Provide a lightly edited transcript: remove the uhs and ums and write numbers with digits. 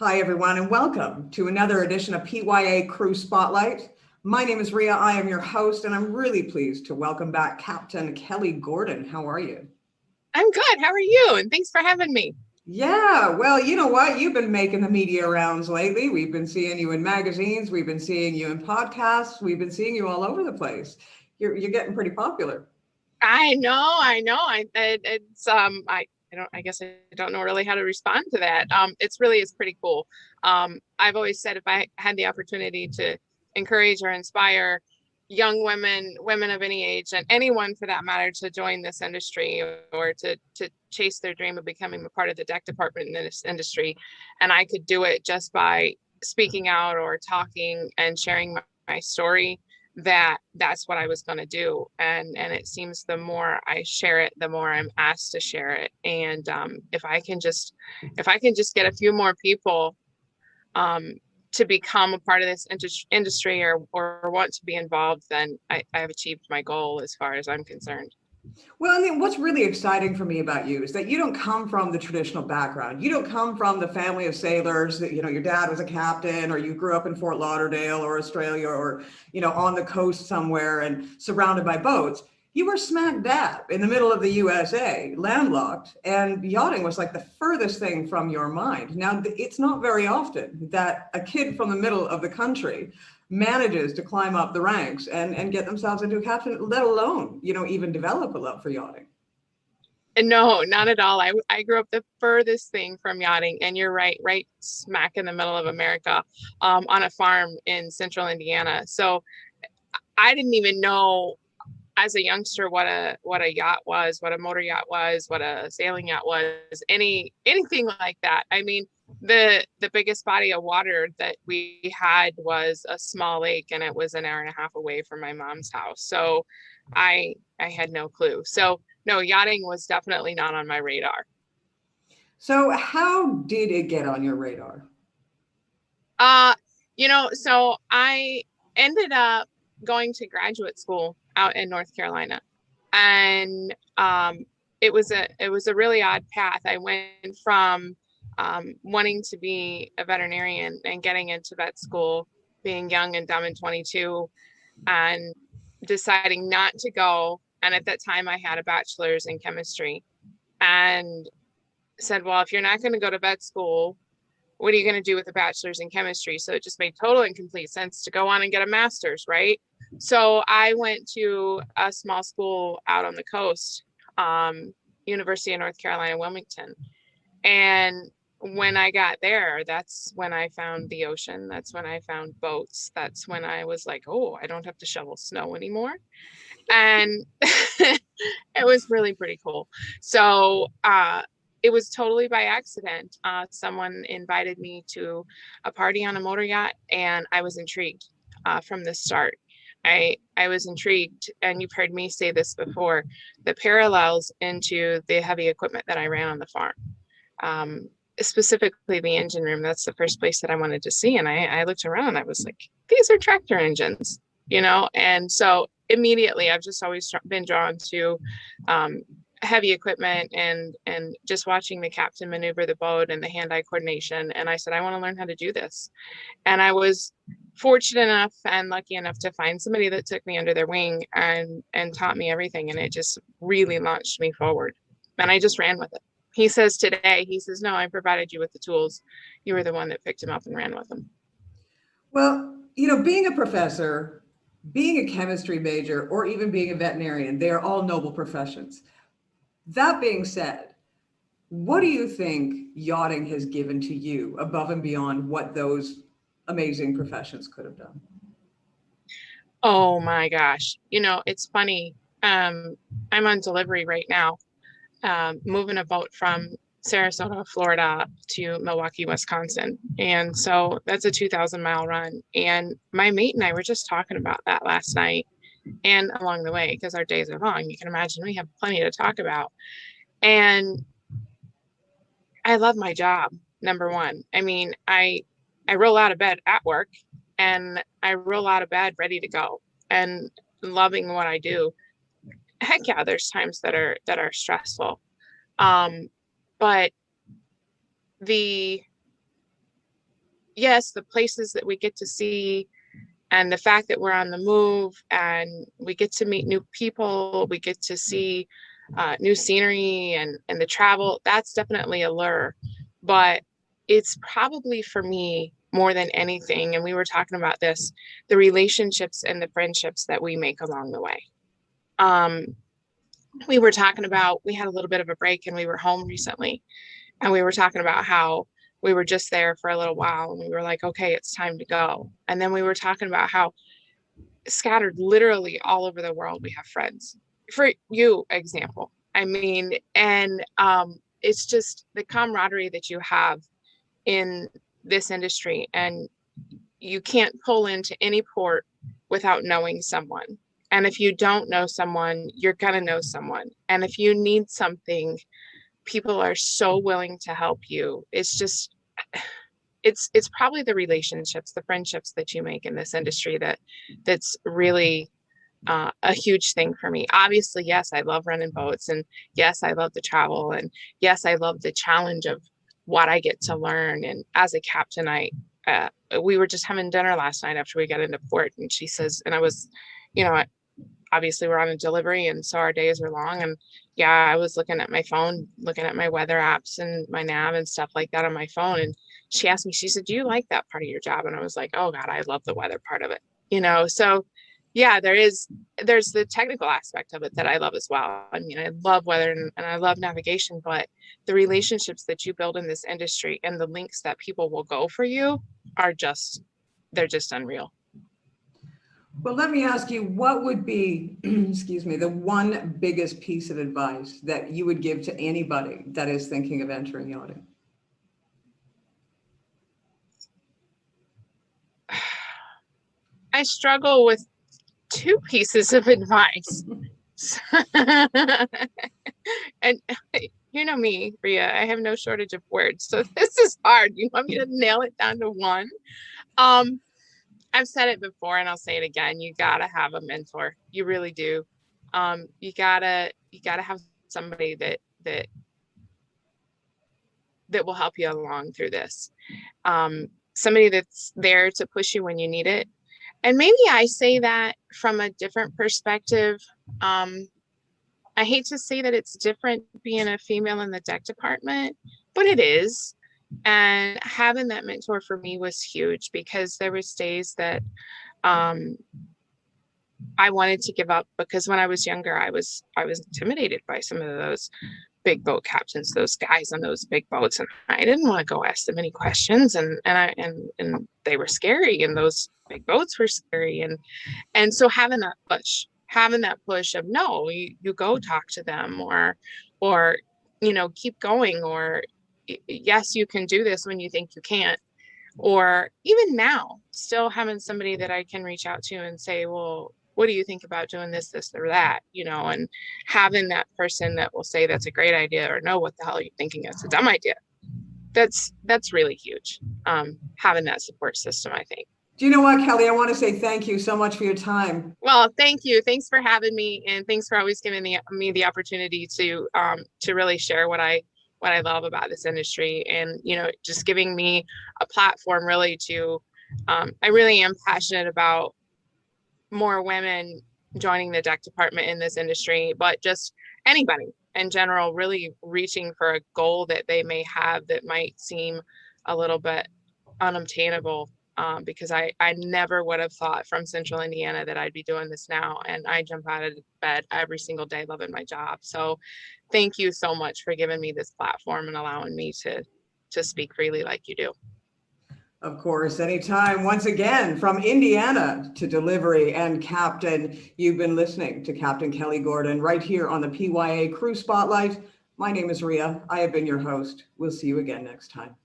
Hi, everyone, and welcome to another edition of PYA Crew Spotlight. My name is Ria. I am your host, and I'm really pleased to welcome back Captain Kelly Gordon. How are you? I'm good. How are you? And thanks for having me. Yeah, well, you know what? You've been making the media rounds lately. We've been seeing you in magazines. We've been seeing you in podcasts. We've been seeing you all over the place. You're getting pretty popular. I know. I guess I don't know really how to respond to that. It's pretty cool. I've always said if I had the opportunity to encourage or inspire young women of any age, and anyone for that matter, to join this industry or to chase their dream of becoming a part of the deck department in this industry, and I could do it just by speaking out or talking and sharing my story, that's what I was going to do. And it seems the more I share it, the more I'm asked to share it. And if I can just get a few more people um, to become a part of this industry or want to be involved, then I've achieved my goal as far as I'm concerned. Well, I mean, what's really exciting for me about you is that you don't come from the traditional background. You don't come from the family of sailors that, your dad was a captain, or you grew up in Fort Lauderdale or Australia, or, on the coast somewhere and surrounded by boats. You were smack dab in the middle of the USA, landlocked, and yachting was like the furthest thing from your mind. Now, it's not very often that a kid from the middle of the country manages to climb up the ranks and get themselves into a captain, let alone, even develop a love for yachting. And no, not at all. I grew up the furthest thing from yachting, and you're right smack in the middle of America, on a farm in central Indiana. So I didn't even know as a youngster what a yacht was, what a motor yacht was, what a sailing yacht was, anything like that. I mean, the biggest body of water that we had was a small lake, and it was an hour and a half away from my mom's house. So I had no clue. So no, yachting was definitely not on my radar. So how did it get on your radar? Uh, so I ended up going to graduate school out in North Carolina. And it was a really odd path. I went from wanting to be a veterinarian and getting into vet school, being young and dumb and 22, and deciding not to go. And at that time, I had a bachelor's in chemistry, and said, well, if you're not going to go to vet school, what are you going to do with a bachelor's in chemistry? So it just made total and complete sense to go on and get a master's, right? So I went to a small school out on the coast, University of North Carolina, Wilmington. And when I got there, that's when I found the ocean. That's when I found boats. That's when I was like, oh, I don't have to shovel snow anymore. And it was really pretty cool. So it was totally by accident. Someone invited me to a party on a motor yacht, and I was intrigued from the start. I was intrigued, and you've heard me say this before, the parallels into the heavy equipment that I ran on the farm. Um, Specifically the engine room. That's the first place that I wanted to see. And I looked around and I was like, these are tractor engines, And so immediately I've just always been drawn to um, heavy equipment and just watching the captain maneuver the boat and the hand-eye coordination. And I said, I want to learn how to do this. And I was fortunate enough and lucky enough to find somebody that took me under their wing and taught me everything. And it just really launched me forward. And I just ran with it. He says today, he says, no, I provided you with the tools. You were the one that picked him up and ran with them. Well, being a professor, being a chemistry major, or even being a veterinarian, they are all noble professions. That being said, what do you think yachting has given to you above and beyond what those amazing professions could have done? Oh my gosh. It's funny. I'm on delivery right now, moving a boat from Sarasota, Florida to Milwaukee, Wisconsin. And so that's a 2,000-mile run. And my mate and I were just talking about that last night and along the way, because our days are long. You can imagine we have plenty to talk about. And I love my job, number one. I mean, I roll out of bed at work, and I roll out of bed ready to go and loving what I do. Heck yeah, there's times that are stressful. Um, but the yes, the places that we get to see and the fact that we're on the move and we get to meet new people, we get to see new scenery and the travel, that's definitely a lure. But it's probably for me more than anything, and we were talking about this, the relationships and the friendships that we make along the way. Um, we were talking about, we had a little bit of a break and we were home recently, and we were talking about how we were just there for a little while and we were like, okay, it's time to go. And then we were talking about how scattered literally all over the world we have friends. For you, example, I mean, and it's just the camaraderie that you have in this industry, and you can't pull into any port without knowing someone. And if you don't know someone, you're going to know someone. And if you need something, people are so willing to help you. It's just, it's probably the relationships, the friendships that you make in this industry that's really a huge thing for me. Obviously, yes, I love running boats, and yes, I love the travel, and yes, I love the challenge of what I get to learn. And as a captain, we were just having dinner last night after we got into port, and she says, and I was, you know, obviously we're on a delivery, and so our days are long. And yeah, I was looking at my phone, looking at my weather apps and my nav and stuff like that on my phone. And she asked me, she said, do you like that part of your job? And I was like, oh God, I love the weather part of it. So yeah, there's the technical aspect of it that I love as well. I mean, I love weather and I love navigation, but the relationships that you build in this industry and the links that people will go for you are they're just unreal. Well, let me ask you, what would be, excuse me, the one biggest piece of advice that you would give to anybody that is thinking of entering yachting? I struggle with two pieces of advice. And you know me, Ria, I have no shortage of words. So this is hard. You want me to nail it down to one? I've said it before and I'll say it again. You gotta have a mentor. You really do. You gotta have somebody that will help you along through this. Somebody that's there to push you when you need it. And maybe I say that from a different perspective. I hate to say that it's different being a female in the deck department, but it is. And having that mentor for me was huge, because there was days that I wanted to give up, because when I was younger, I was intimidated by some of those big boat captains, those guys on those big boats, and I didn't want to go ask them any questions, and they were scary, and those big boats were scary, and so having that push of, no, you go talk to them, or keep going, or yes, you can do this when you think you can't. Or even now, still having somebody that I can reach out to and say, well, what do you think about doing this or that? And having that person that will say that's a great idea, or no, what the hell are you thinking? It's a dumb idea. That's really huge. Having that support system, I think. Do you know what, Kelly? I want to say thank you so much for your time. Well, thank you. Thanks for having me, and thanks for always giving me the opportunity to really share what I love about this industry, and just giving me a platform really to. I really am passionate about more women joining the deck department in this industry, but just anybody in general really reaching for a goal that they may have that might seem a little bit unobtainable. Because I never would have thought from Central Indiana that I'd be doing this now. And I jump out of bed every single day loving my job. So thank you so much for giving me this platform and allowing me to speak freely like you do. Of course, anytime. Once again, from Indiana to delivery and captain, you've been listening to Captain Kelly Gordon right here on the PYA Crew Spotlight. My name is Ria. I have been your host. We'll see you again next time.